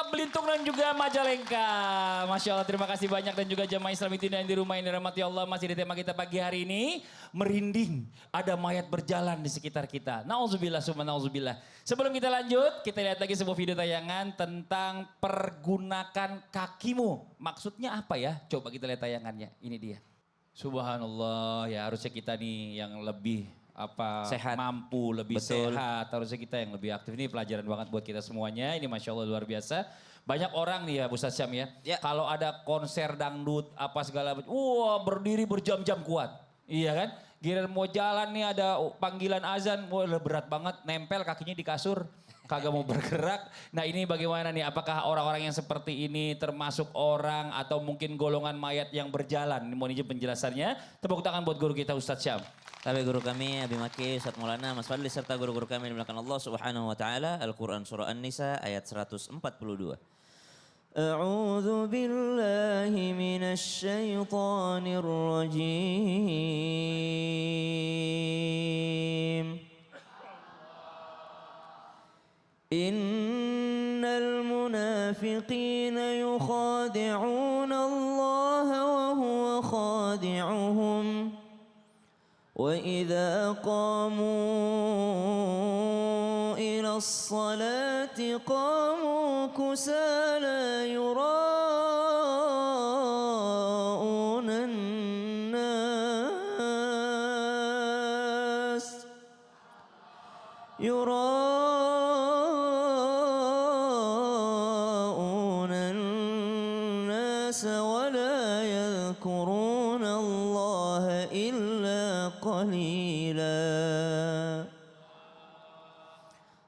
Pondok Belintung dan juga Majalengka. Masya Allah, terima kasih banyak dan juga jamaah Islam yang di rumah yang dirahmati Allah. Masih di tema kita pagi hari ini, merinding ada mayat berjalan di sekitar kita. Nauzubillah summa nauzubillah. Sebelum kita lanjut, kita lihat lagi sebuah video tayangan tentang pergunakan kakimu. Maksudnya apa ya? Coba kita lihat tayangannya. Ini dia. Subhanallah, ya harusnya kita nih yang lebih sehat, mampu, lebih betul. sehat. Harusnya kita yang lebih aktif. Ini pelajaran banget buat kita semuanya. Ini Masya Allah luar biasa. Banyak orang nih ya Bu Ustaz Syam ya. Kalau ada konser dangdut apa segala macam. Wah berdiri berjam-jam kuat. Iya kan? Giliran mau jalan nih ada panggilan azan. Wah berat banget. Nempel kakinya di kasur. Kagak mau bergerak. Nah ini bagaimana nih? Apakah orang-orang yang seperti ini termasuk orang atau mungkin golongan mayat yang berjalan? Ini mohon izin penjelasannya. Tepuk tangan buat guru kita Ustaz Syam. Kami guru kami Abi Maki, Ustaz Maulana, Mas Fadli serta guru-guru kami yang dimuliakan Allah Subhanahu wa taala. Al-Qur'an surah An-Nisa ayat 142. A'udzu billahi minasy syaithanir rajim. Innal munafiqina yukhadi'una Allah wa huwa khadi'uhum. وإذا قاموا إلى الصلاة قاموا كسالى يراءون الناس ولا يذكرون الله إلا قليلا.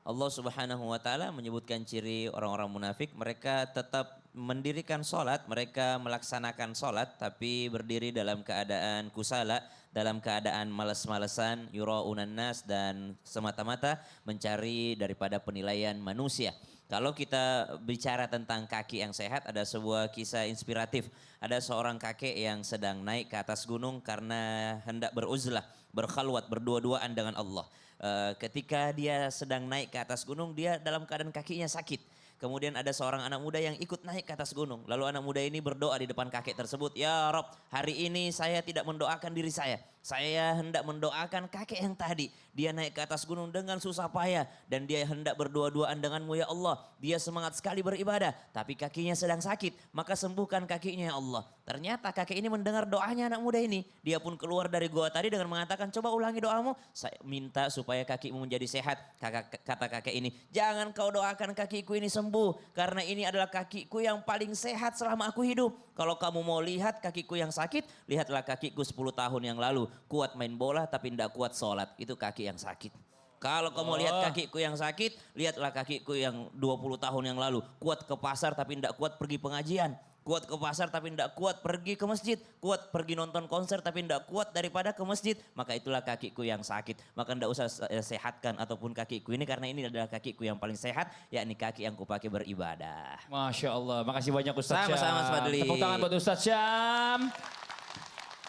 Allah Subhanahu wa taala menyebutkan ciri orang-orang munafik, mereka tetap mendirikan sholat, mereka melaksanakan sholat tapi berdiri dalam keadaan kusala, dalam keadaan malas-malesan, yura'unan nas, dan semata-mata mencari daripada penilaian manusia. Kalau kita bicara tentang kaki yang sehat, ada sebuah kisah inspiratif. Ada seorang kakek yang sedang naik ke atas gunung karena hendak beruzlah, berkhalwat, berdua-duaan dengan Allah. Ketika dia sedang naik ke atas gunung, dia dalam keadaan kakinya sakit. Kemudian ada seorang anak muda yang ikut naik ke atas gunung. Lalu anak muda ini berdoa di depan kakek tersebut. Ya Rob, hari ini saya tidak mendoakan diri saya. Saya hendak mendoakan kakek yang tadi. Dia naik ke atas gunung dengan susah payah. Dan dia hendak berdua-duaan denganmu ya Allah. Dia semangat sekali beribadah. Tapi kakinya sedang sakit. Maka sembuhkan kakinya ya Allah. Ternyata kakek ini mendengar doanya anak muda ini. Dia pun keluar dari gua tadi dengan mengatakan, coba ulangi doamu. Saya minta supaya kakimu menjadi sehat. Kata kakek ini, jangan kau doakan kakiku ini sembuh. Karena ini adalah kakiku yang paling sehat selama aku hidup. Kalau kamu mau lihat kakiku yang sakit, lihatlah kakiku 10 tahun yang lalu. Kuat main bola tapi tidak kuat sholat. Itu kaki yang sakit. Kalau kamu lihat kakiku yang sakit, lihatlah kakiku yang 20 tahun yang lalu. Kuat ke pasar tapi tidak kuat pergi pengajian. Kuat ke pasar tapi tidak kuat pergi ke masjid. Kuat pergi nonton konser tapi tidak kuat daripada ke masjid. Maka itulah kakiku yang sakit. Maka tidak usah sehatkan ataupun kakiku ini. Karena ini adalah kakiku yang paling sehat. Yakni kaki yang kupakai beribadah. Masya Allah. Makasih banyak Ustaz Syam. Sama-sama Mas Fadli. Tepuk tangan buat Ustaz Syam.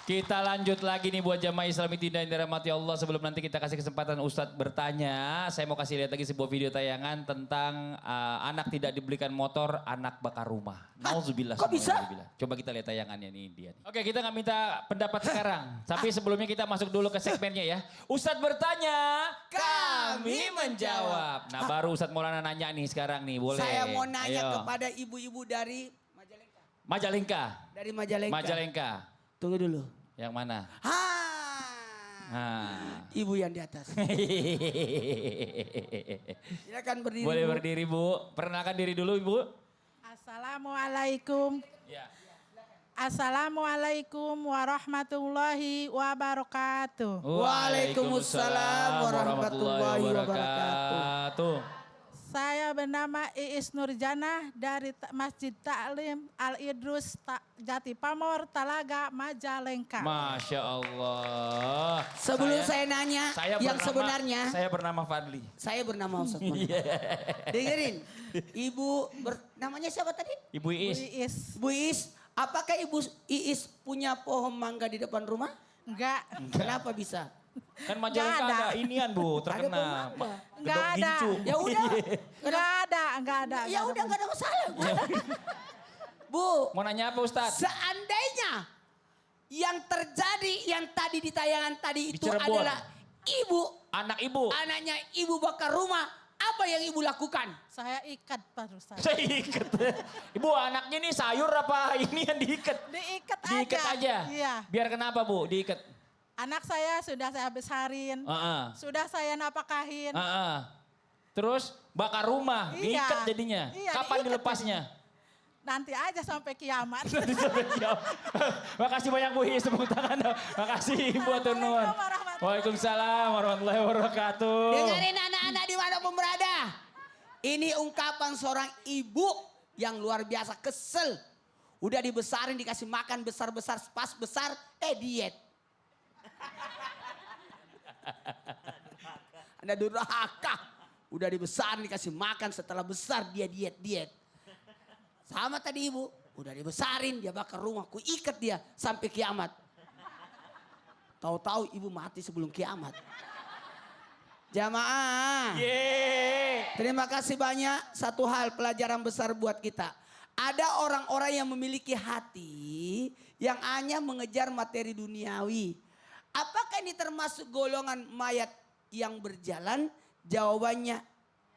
Kita lanjut lagi nih buat jamaah Islam yang dirahmati Allah. Sebelum nanti kita kasih kesempatan Ustadz bertanya, saya mau kasih lihat lagi sebuah video tayangan tentang anak tidak dibelikan motor, anak bakar rumah. Nauzubillah. Kok bisa? Coba kita lihat tayangannya nih dia. Oke, kita nggak minta pendapat sekarang, tapi sebelumnya kita masuk dulu ke segmennya ya. Ustadz bertanya, kami menjawab. Nah baru Ustadz Maulana nanya nih sekarang nih, boleh. Saya mau nanya kepada ibu-ibu dari Majalengka. Majalengka. Dari Majalengka. Majalengka. Tunggu dulu. Yang mana? Ibu yang di atas. Silakan berdiri. Boleh berdiri Bu. Perkenalkan diri dulu Ibu. Assalamualaikum. Ya. Assalamualaikum warahmatullahi wabarakatuh. Waalaikumsalam warahmatullahi wabarakatuh. Saya bernama Iis Nurjana dari Masjid Taklim Al-Idrus Jati Pamor, Talaga, Majalengka. Masya Allah. Sebelum saya nanya yang sebenarnya. Saya bernama Fadli. Saya bernama Ustaz. Dengerin. Ibu namanya siapa tadi? Ibu Iis. Bu Iis. Apakah Ibu Iis punya pohon mangga di depan rumah? Enggak. Kenapa bisa? Kan Majalengka Nggak ada. ada inian Bu, terkenal. Nggak Gedok ada. gincu. Ya udah. Enggak ada. Ya udah nggak ada masalah. Bu, Mau nanya apa Ustadz? seandainya yang terjadi yang tadi di tayangan tadi Di itu Cirebon. adalah ibu, Anak ibu. anaknya ibu bakar rumah, apa yang ibu lakukan? Saya ikat barusan. Saya ikat. Ibu anaknya ini sayur apa ini yang diikat? Diikat aja. Diikat aja? Iya. Biar kenapa Bu diikat? Anak saya sudah saya besarin. Heeh. Sudah saya napakahin. Heeh. Terus bakar rumah, Iya. diikat jadinya. Iya, Kapan diikat dilepasnya? Nanti aja sampai kiamat. Nanti sampai jam. Makasih banyak Bu His, tepuk tangan dong. Makasih Ibu Atur Nuhun. Assalamualaikum warahmatullahi Waalaikumsalam warahmatullahi wabarakatuh. Dengerin anak-anak dimanapun berada. Ini ungkapan seorang ibu yang luar biasa kesel. Udah dibesarin dikasih makan besar-besar pas besar diet. Anda durhaka. Udah dibesarin dikasih makan setelah besar dia diet. Sama tadi ibu. Udah dibesarin dia bakar rumah. Ku ikat dia sampai kiamat. Tahu-tahu ibu mati sebelum kiamat. Jamaah. Yeay. Terima kasih banyak. Satu hal pelajaran besar buat kita. Ada orang-orang yang memiliki hati yang hanya mengejar materi duniawi. Apakah ini termasuk golongan mayat yang berjalan? Jawabannya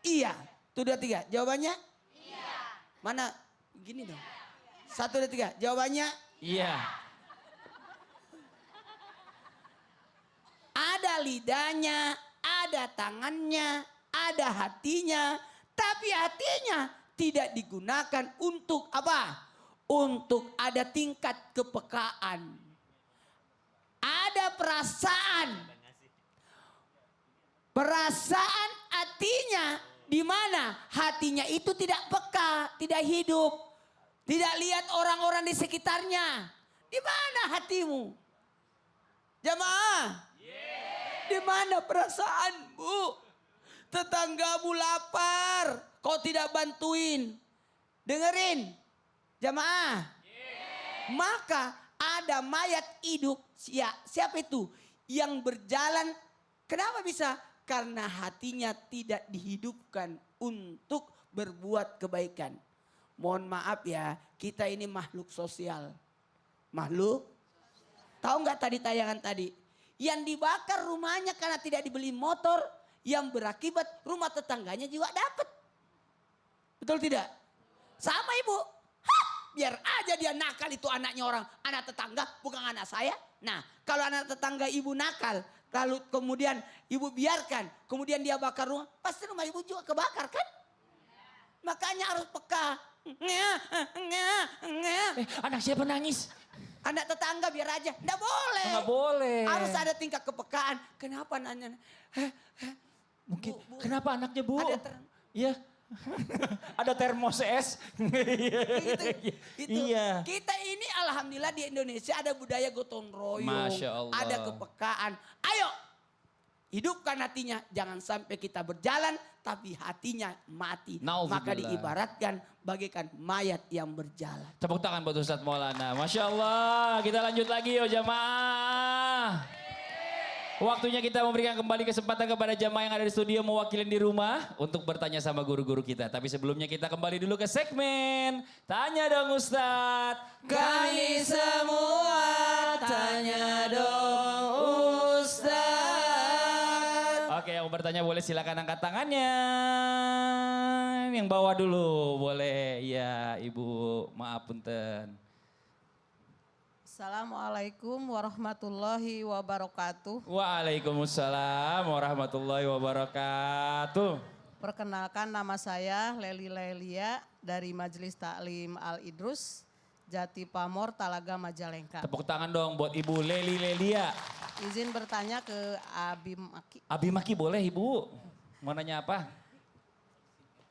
iya. 1, 2, 3. Jawabannya? Iya. Mana? Gini dong. 1, 2, 3. Jawabannya? Iya. Ada lidahnya, ada tangannya, ada hatinya. Tapi hatinya tidak digunakan untuk apa? Untuk ada tingkat kepekaan. Ada perasaan. Perasaan hatinya di mana hatinya itu tidak peka, tidak hidup. Tidak lihat orang-orang di sekitarnya. Di mana hatimu? Jamaah. Di mana perasaanmu? Tetanggamu lapar, kau tidak bantuin. Dengerin, jamaah. Maka ada mayat hidup. Siapa itu? Yang berjalan. Kenapa bisa? Karena hatinya tidak dihidupkan untuk berbuat kebaikan. Mohon maaf ya, kita ini makhluk sosial. Makhluk? Tahu nggak tadi tayangan tadi? Yang dibakar rumahnya karena tidak dibeli motor, yang berakibat rumah tetangganya juga dapat. Betul tidak? Sama ibu. Hah, biar aja dia nakal itu anaknya orang. Anak tetangga bukan anak saya. Nah kalau anak tetangga ibu nakal, lalu kemudian ibu biarkan, kemudian dia bakar rumah, pasti rumah ibu juga kebakar kan? Makanya harus peka. Anak siapa nangis? Anak tetangga biar aja. Nggak boleh. Nggak boleh. Harus ada tingkat kepekaan. Kenapa nanya? Mungkin. Bu. Kenapa anaknya Bu? Ada Iya. Ada termos es. Gitu. Iya. Kita ini alhamdulillah di Indonesia ada budaya gotong royong. Masya Allah. Ada kepekaan. Ayo. Hidupkan hatinya. Jangan sampai kita berjalan tapi hatinya mati. Nauzubillah. Maka diibaratkan bagaikan mayat yang berjalan. Tepuk tangan buat Ustadz Maulana. Masya Allah. Kita lanjut lagi yo jamaah. Waktunya kita memberikan kembali kesempatan kepada jamaah yang ada di studio mewakilin di rumah untuk bertanya sama guru-guru kita. Tapi sebelumnya kita kembali dulu ke segmen Tanya Dong Ustadz. Kami semua tanya dong Ustadz. Oke, yang mau bertanya boleh silakan angkat tangannya. Yang bawah dulu boleh. Iya, Ibu. Maaf punten. Assalamualaikum warahmatullahi wabarakatuh. Waalaikumsalam warahmatullahi wabarakatuh. Perkenalkan nama saya Leli Lelia dari Majelis Taklim Al Idrus, Jati Pamor, Talaga, Majalengka. Tepuk tangan dong buat Ibu Leli Lelia. Izin bertanya ke Abi Maki. Abi Maki boleh Ibu? Mau nanya apa?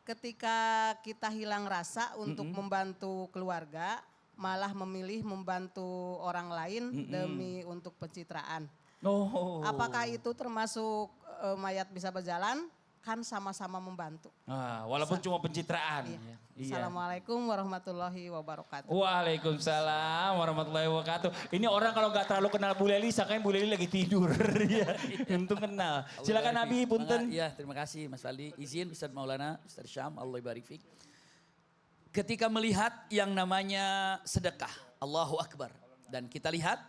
Ketika kita hilang rasa untuk membantu keluarga, malah memilih membantu orang lain demi untuk pencitraan. Oh. Apakah itu termasuk mayat bisa berjalan? akan sama-sama membantu. Walaupun cuma pencitraan. Iya. Iya. Assalamualaikum warahmatullahi wabarakatuh. Waalaikumsalam warahmatullahi wabarakatuh. Ini orang kalau nggak terlalu kenal Bu Leli, sangkain Bu Leli lagi tidur. Iya, untung kenal. Silakan Abi, punten. Ya, terima kasih Mas Faldi. Izin Ustaz Maulana, Ustaz Syam, Allah barik fik. Ketika melihat yang namanya sedekah, Allahu Akbar. Dan kita lihat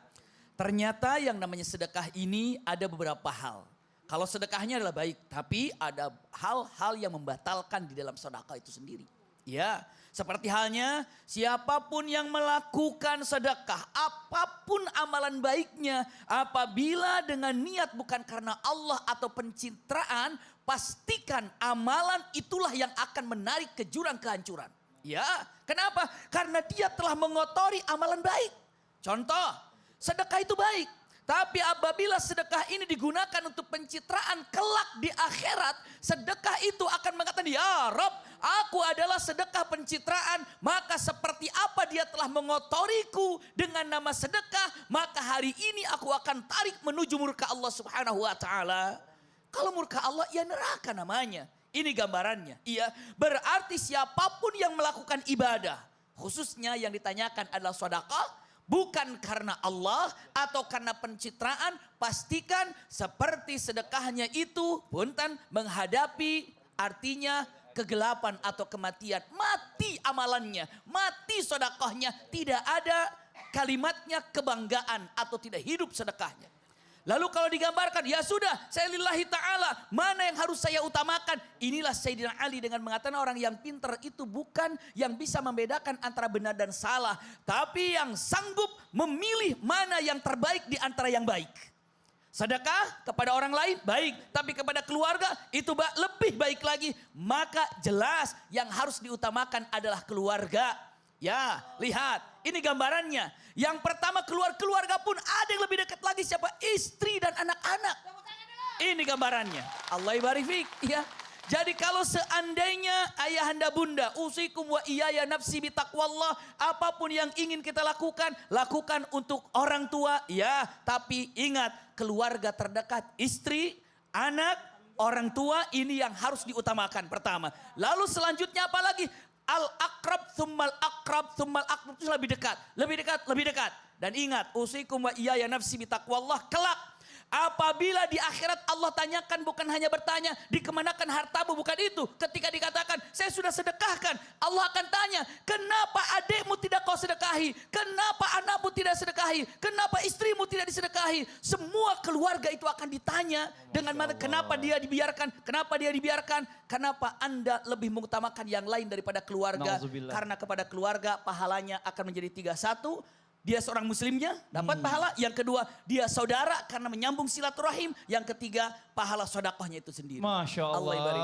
ternyata yang namanya sedekah ini ada beberapa hal. Kalau sedekahnya adalah baik, tapi ada hal-hal yang membatalkan di dalam sedekah itu sendiri. Ya, seperti halnya siapapun yang melakukan sedekah, apapun amalan baiknya, apabila dengan niat bukan karena Allah atau pencitraan, pastikan amalan itulah yang akan menarik ke jurang kehancuran. Ya, kenapa? Karena dia telah mengotori amalan baik. Contoh, sedekah itu baik. Tapi apabila sedekah ini digunakan untuk pencitraan kelak di akhirat, sedekah itu akan mengatakan, ya Rob, aku adalah sedekah pencitraan, maka seperti apa dia telah mengotoriku dengan nama sedekah, maka hari ini aku akan tarik menuju murka Allah Subhanahu wa taala. Kalau murka Allah, ya neraka namanya. Ini gambarannya. Iya, berarti siapapun yang melakukan ibadah, khususnya yang ditanyakan adalah sedekah, bukan karena Allah atau karena pencitraan, pastikan seperti sedekahnya itu punten menghadapi artinya kegelapan atau kematian. Mati amalannya, mati sedekahnya, tidak ada kalimatnya kebanggaan atau tidak hidup sedekahnya. Lalu kalau digambarkan, ya sudah, saya lillahi ta'ala, mana yang harus saya utamakan? Inilah Sayyidina Ali dengan mengatakan orang yang pintar itu bukan yang bisa membedakan antara benar dan salah. Tapi yang sanggup memilih mana yang terbaik di antara yang baik. Sedekah kepada orang lain baik, tapi kepada keluarga itu lebih baik lagi. Maka jelas yang harus diutamakan adalah keluarga. Ya, lihat, ini gambarannya. Yang pertama keluarga pun ada yang lebih dekat lagi, siapa? Istri dan anak-anak. Ini gambarannya. Allah barik fik. Ya. Jadi kalau seandainya ayahanda bunda, usikum wa iyaya nafsi bitaqwallah, apapun yang ingin kita lakukan, lakukan untuk orang tua. Ya, tapi ingat keluarga terdekat, istri, anak, orang tua ini yang harus diutamakan pertama. Lalu selanjutnya apa lagi? Al-akrab thummal akrab thummal akrab itu lebih dekat, lebih dekat, lebih dekat. Dan ingat, usikum wa iyaya nafsi bitaqwallah, kelak apabila di akhirat Allah tanyakan, bukan hanya bertanya dikemanakan hartamu, bukan itu. Ketika dikatakan saya sudah sedekahkan, Allah akan tanya, kenapa adikmu tidak kau sedekahi? Kenapa anakmu tidak sedekahi? Kenapa istrimu tidak disedekahi? Semua keluarga itu akan ditanya dengan mata, kenapa dia dibiarkan? Kenapa dia dibiarkan? Kenapa Anda lebih mengutamakan yang lain daripada keluarga? Karena kepada keluarga pahalanya akan menjadi 3-1. Dia seorang muslimnya dapat pahala. Yang kedua dia saudara karena menyambung silaturahim. Yang ketiga pahala sodakohnya itu sendiri. Masya Allah. ibarik.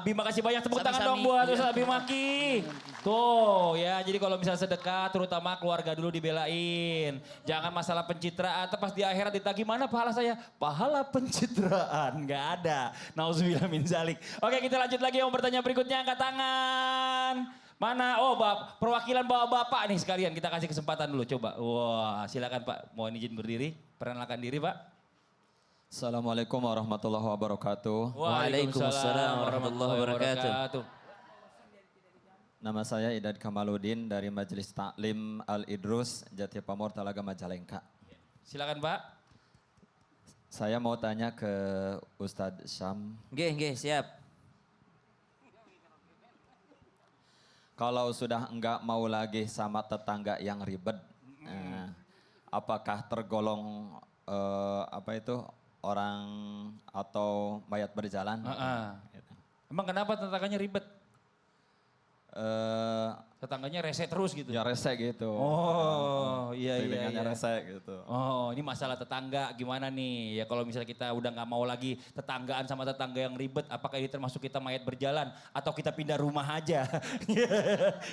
Abi makasih banyak, tepuk tangan Sami-sami. dong buat Iya. Ustaz Abi Maki. Tuh ya, jadi kalau misalnya sedekah terutama keluarga dulu dibelain. Jangan masalah pencitraan. Pas di akhirat ditagih, mana pahala saya? Pahala pencitraan, nggak ada. Nauzubillah min zalik. Oke, kita lanjut lagi yang bertanya berikutnya, angkat tangan. Mana? Oh, perwakilan bapak-bapak nih sekalian, kita kasih kesempatan dulu coba. Wah, silakan Pak. Mohon izin berdiri, perkenalkan diri Pak. Assalamualaikum warahmatullahi wabarakatuh. Waalaikumsalam warahmatullahi wabarakatuh. Nama saya Idad Kamaludin dari Majelis Taklim Al-Idrus, Jati Pamor, Talaga, Majalengka. Silakan Pak. Saya mau tanya ke Ustadz Syam. Nggih, siap. Kalau sudah enggak mau lagi sama tetangga yang ribet, apakah tergolong orang atau mayat berjalan? Gitu. Emang kenapa tetangganya ribet? Tetangganya rese terus gitu? Ya rese gitu. Oh iya. Rese gitu. Oh ini masalah tetangga gimana nih? Ya kalau misalnya kita udah gak mau lagi tetanggaan sama tetangga yang ribet, apakah ini termasuk kita mayat berjalan? Atau kita pindah rumah aja?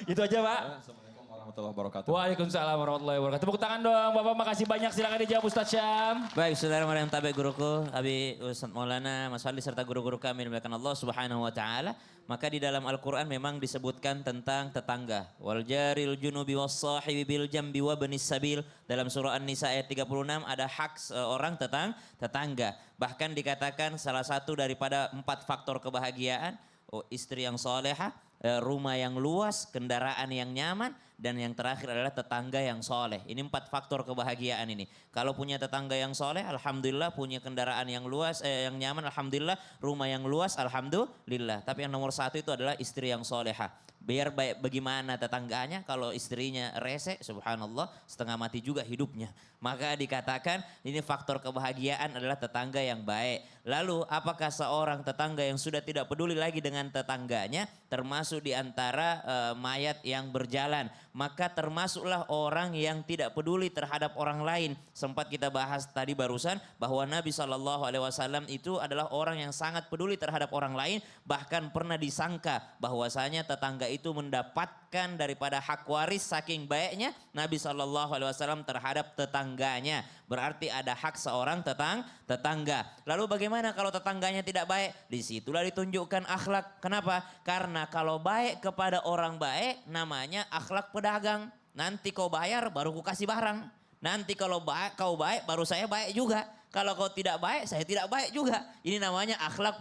Itu aja Pak. Assalamualaikum warahmatullahi wabarakatuh. Waalaikumsalam warahmatullahi wabarakatuh. Tepuk tangan dong Bapak, makasih banyak. Silakan dijawab Ustaz Syam. Baik, saudara yang tabe guruku, Abi Ustaz Maulana, Mas Fadli serta guru-guru kami dimuliakan Allah Subhanahu wa taala. Maka di dalam Al-Qur'an memang disebutkan tentang tetangga. Wal jaril junubi was sahibi bil jambi wa banis sabil. Dalam surah An-Nisa ayat 36 ada hak seorang tetangga. Bahkan dikatakan salah satu daripada 4 faktor kebahagiaan, istri yang solehah, rumah yang luas, kendaraan yang nyaman, dan yang terakhir adalah tetangga yang soleh. Ini 4 faktor kebahagiaan ini. Kalau punya tetangga yang soleh, alhamdulillah. Punya kendaraan yang luas, yang nyaman, alhamdulillah. Rumah yang luas, alhamdulillah. Tapi yang nomor 1 itu adalah istri yang solehah. Biar baik bagaimana tetangganya, kalau istrinya rese, subhanallah, setengah mati juga hidupnya. Maka dikatakan ini faktor kebahagiaan adalah tetangga yang baik. Lalu apakah seorang tetangga yang sudah tidak peduli lagi dengan tetangganya, termasuk di antara mayat yang berjalan, maka termasuklah orang yang tidak peduli terhadap orang lain. Sempat kita bahas tadi barusan bahwa Nabi SAW itu adalah orang yang sangat peduli terhadap orang lain, bahkan pernah disangka bahwasanya tetangga itu mendapatkan daripada hak waris saking baiknya Nabi SAW terhadap tetangganya. Berarti ada hak seorang tetangga. Lalu bagaimana kalau tetangganya tidak baik? Disitulah ditunjukkan akhlak. Kenapa? Karena kalau baik kepada orang baik namanya akhlak pedagang. Nanti kau bayar baru ku kasih barang. Nanti kalau kau baik baru saya baik juga. Kalau kau tidak baik, saya tidak baik juga. Ini namanya akhlak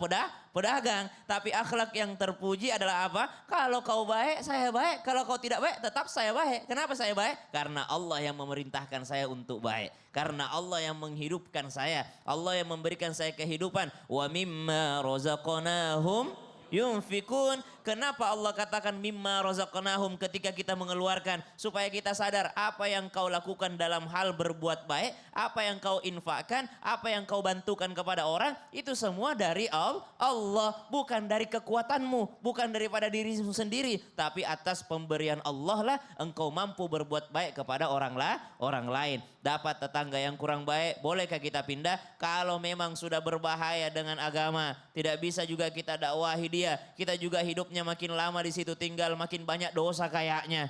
pedagang. Tapi akhlak yang terpuji adalah apa? Kalau kau baik, saya baik. Kalau kau tidak baik, tetap saya baik. Kenapa saya baik? Karena Allah yang memerintahkan saya untuk baik. Karena Allah yang menghidupkan saya. Allah yang memberikan saya kehidupan. Wa mimma razaqnahum yunfikun. Kenapa Allah katakan mimma razaqnahum ketika kita mengeluarkan? Supaya kita sadar apa yang kau lakukan dalam hal berbuat baik, apa yang kau infakkan, apa yang kau bantukan kepada orang, itu semua dari Allah. Bukan dari kekuatanmu, bukan daripada dirimu sendiri. Tapi atas pemberian Allah lah engkau mampu berbuat baik kepada orang lain. Dapat tetangga yang kurang baik, bolehkah kita pindah? Kalau memang sudah berbahaya dengan agama, tidak bisa juga kita dakwahi dia. Kita juga hidupnya makin lama di situ tinggal, makin banyak dosa kayaknya.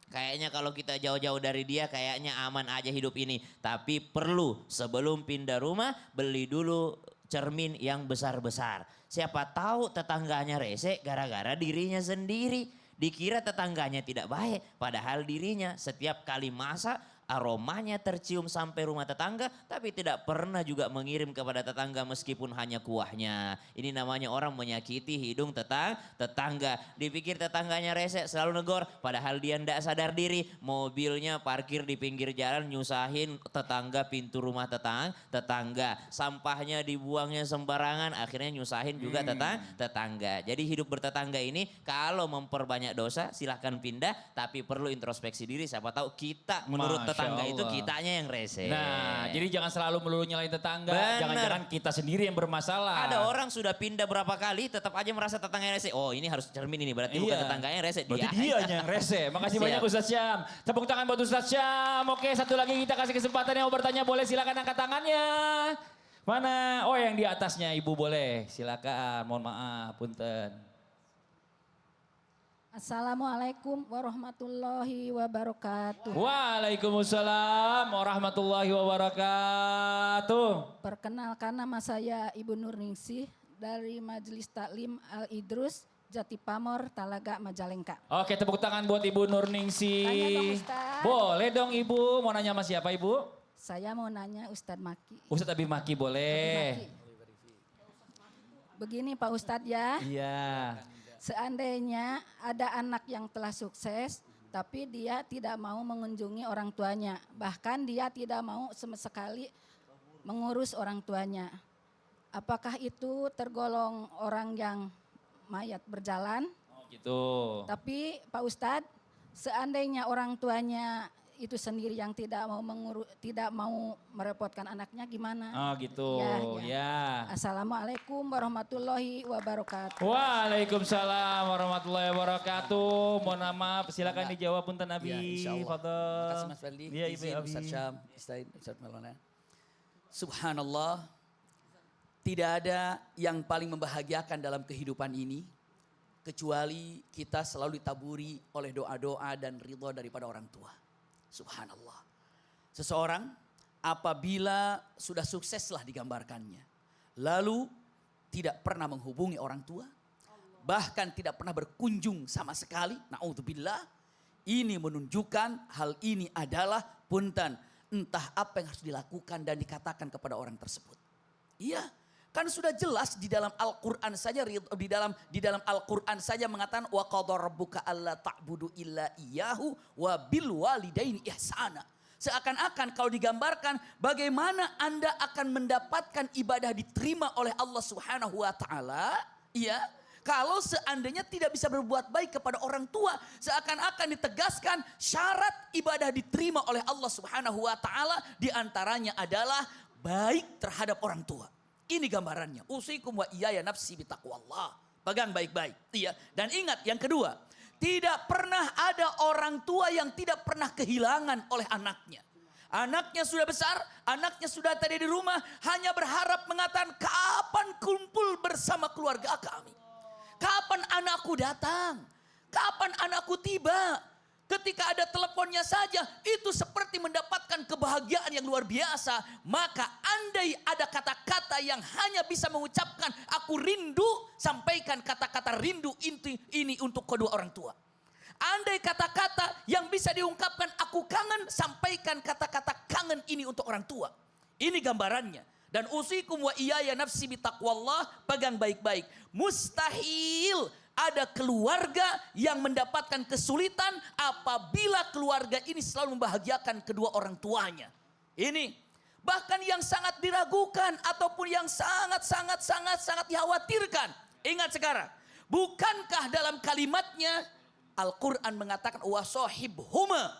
Kayaknya kalau kita jauh-jauh dari dia kayaknya aman aja hidup ini. Tapi perlu sebelum pindah rumah beli dulu cermin yang besar-besar. Siapa tahu tetangganya rese gara-gara dirinya sendiri. Dikira tetangganya tidak baik, padahal dirinya setiap kali masak aromanya tercium sampai rumah tetangga, tapi tidak pernah juga mengirim kepada tetangga meskipun hanya kuahnya. Ini namanya orang menyakiti hidung tetangga. Dipikir tetangganya rese, selalu negor, padahal dia tidak sadar diri. Mobilnya parkir di pinggir jalan, nyusahin tetangga, pintu rumah tetangga. Sampahnya dibuangnya sembarangan, akhirnya nyusahin juga tetangga. Jadi hidup bertetangga ini kalau memperbanyak dosa silahkan pindah, tapi perlu introspeksi diri. Siapa tahu kita menurut tetangga itu kitanya yang rese. Nah, jadi jangan selalu melulu nyalain tetangga. Bener. Jangan-jangan kita sendiri yang bermasalah. Ada orang sudah pindah berapa kali tetap aja merasa tetangganya rese. Oh ini harus cermin ini berarti bukan tetangganya yang rese. Berarti dia yang rese. Makasih Siap. banyak Ustaz Syam. Tepuk tangan buat Ustaz Syam. Oke, satu lagi kita kasih kesempatan yang mau bertanya. Boleh silakan angkat tangannya. Mana? Oh yang di atasnya Ibu boleh. Silakan. Mohon maaf, punten. Assalamualaikum warahmatullahi wabarakatuh. Waalaikumsalam warahmatullahi wabarakatuh. Perkenalkan nama saya Ibu Nurningsih dari Majelis Taklim Al-Idrus, Jati Pamor, Talaga, Majalengka. Oke, tepuk tangan buat Ibu Nurningsih. Tanya dong, Ustaz. Boleh dong Ibu. Mau nanya sama siapa Ibu? Saya mau nanya Ustadz Maki. Ustadz Abi Maki boleh. Begini Pak Ustadz ya. Iya. Seandainya ada anak yang telah sukses, tapi dia tidak mau mengunjungi orang tuanya. Bahkan dia tidak mau sama sekali mengurus orang tuanya. Apakah itu tergolong orang yang mayat berjalan? Oh gitu. Tapi Pak Ustadz, seandainya orang tuanya itu sendiri yang tidak mau merepotkan anaknya gimana? Oh gitu, ya. Assalamualaikum warahmatullahi wabarakatuh. Waalaikumsalam warahmatullahi wabarakatuh. Mohon maaf, silakan dijawab punten Nabi. Ya, insyaallah. Fadhol. Makasih Mas Fadli. Iya, Ibu Izin Abi. Ustaz Syam, Ustaz Maulana. Subhanallah, tidak ada yang paling membahagiakan dalam kehidupan ini kecuali kita selalu ditaburi oleh doa-doa dan ridho daripada orang tua. Subhanallah. Seseorang apabila sudah sukseslah digambarkannya, lalu tidak pernah menghubungi orang tua, bahkan tidak pernah berkunjung sama sekali, na'udzubillah, ini menunjukkan hal ini adalah punten, entah apa yang harus dilakukan dan dikatakan kepada orang tersebut. Iya, kan sudah jelas di dalam Al-Qur'an saja, di dalam Al-Qur'an saja mengatakan wa qadara rabbuka alla ta'budu illa iyyahu wa bil walidaini ihsana. Seakan-akan kalau digambarkan bagaimana Anda akan mendapatkan ibadah diterima oleh Allah Subhanahu wa taala, ya. Kalau seandainya tidak bisa berbuat baik kepada orang tua, seakan-akan ditegaskan syarat ibadah diterima oleh Allah Subhanahu wa taala di antaranya adalah baik terhadap orang tua. Ini gambarannya. Usikum wa iyaya nafsi bitaqwallah. Pegang baik-baik. Iya. Dan ingat yang kedua, tidak pernah ada orang tua yang tidak pernah kehilangan oleh anaknya. Anaknya sudah besar, anaknya sudah tadi di rumah, hanya berharap mengatakan kapan kumpul bersama keluarga kami. Kapan anakku datang? Kapan anakku tiba? Ketika ada teleponnya saja, itu seperti mendapatkan kebahagiaan yang luar biasa. Maka andai ada kata-kata yang hanya bisa mengucapkan aku rindu, sampaikan kata-kata rindu ini untuk kedua orang tua. Andai kata-kata yang bisa diungkapkan aku kangen, sampaikan kata-kata kangen ini untuk orang tua. Ini gambarannya. Dan usikum wa iyaya nafsi bitaqwallah, pegang baik-baik. Mustahil ada keluarga yang mendapatkan kesulitan apabila keluarga ini selalu membahagiakan kedua orang tuanya. Ini bahkan yang sangat diragukan ataupun yang sangat dikhawatirkan. Ingat sekarang, bukankah dalam kalimatnya Al-Quran mengatakan wasahibhuma,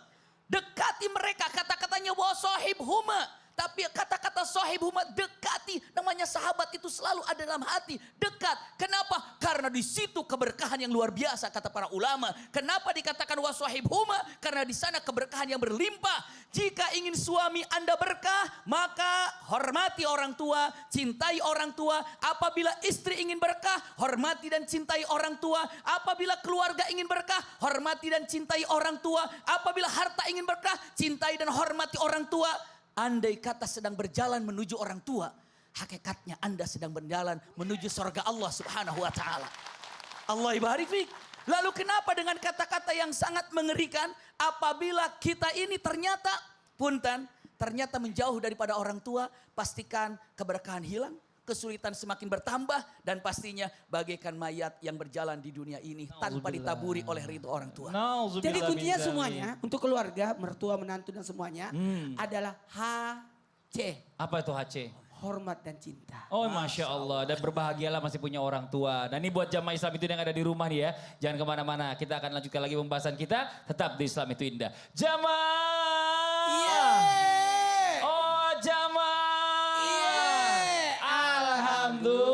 dekati mereka, kata-katanya wasahibhuma. Tapi kata-kata sahibhuma, dekati, namanya sahabat itu selalu ada dalam hati, dekat. Kenapa? Karena di situ keberkahan yang luar biasa kata para ulama. Kenapa dikatakan wasahibhuma? Karena di sana keberkahan yang berlimpah. Jika ingin suami Anda berkah, maka hormati orang tua, cintai orang tua. Apabila istri ingin berkah, hormati dan cintai orang tua. Apabila keluarga ingin berkah, hormati dan cintai orang tua. Apabila harta ingin berkah, cintai dan hormati orang tua. Andai kata sedang berjalan menuju orang tua, hakikatnya Anda sedang berjalan menuju surga Allah Subhanahu wa taala. Allah ibarik fiik. Lalu kenapa dengan kata-kata yang sangat mengerikan apabila kita ini ternyata menjauh daripada orang tua, pastikan keberkahan hilang, kesulitan semakin bertambah, dan pastinya bagaikan mayat yang berjalan di dunia ini tanpa ditaburi oleh ridho orang tua. Jadi kuncinya semuanya untuk keluarga, mertua, menantu dan semuanya adalah HC. Apa itu HC? Hormat dan cinta. Oh Masya Allah, dan berbahagialah masih punya orang tua. Dan ini buat jamaah Islam itu yang ada di rumah nih ya. Jangan kemana-mana, kita akan lanjutkan lagi pembahasan kita. Tetap di Islam itu indah. Jamaah! Oh jamaah! Alhamdulillah.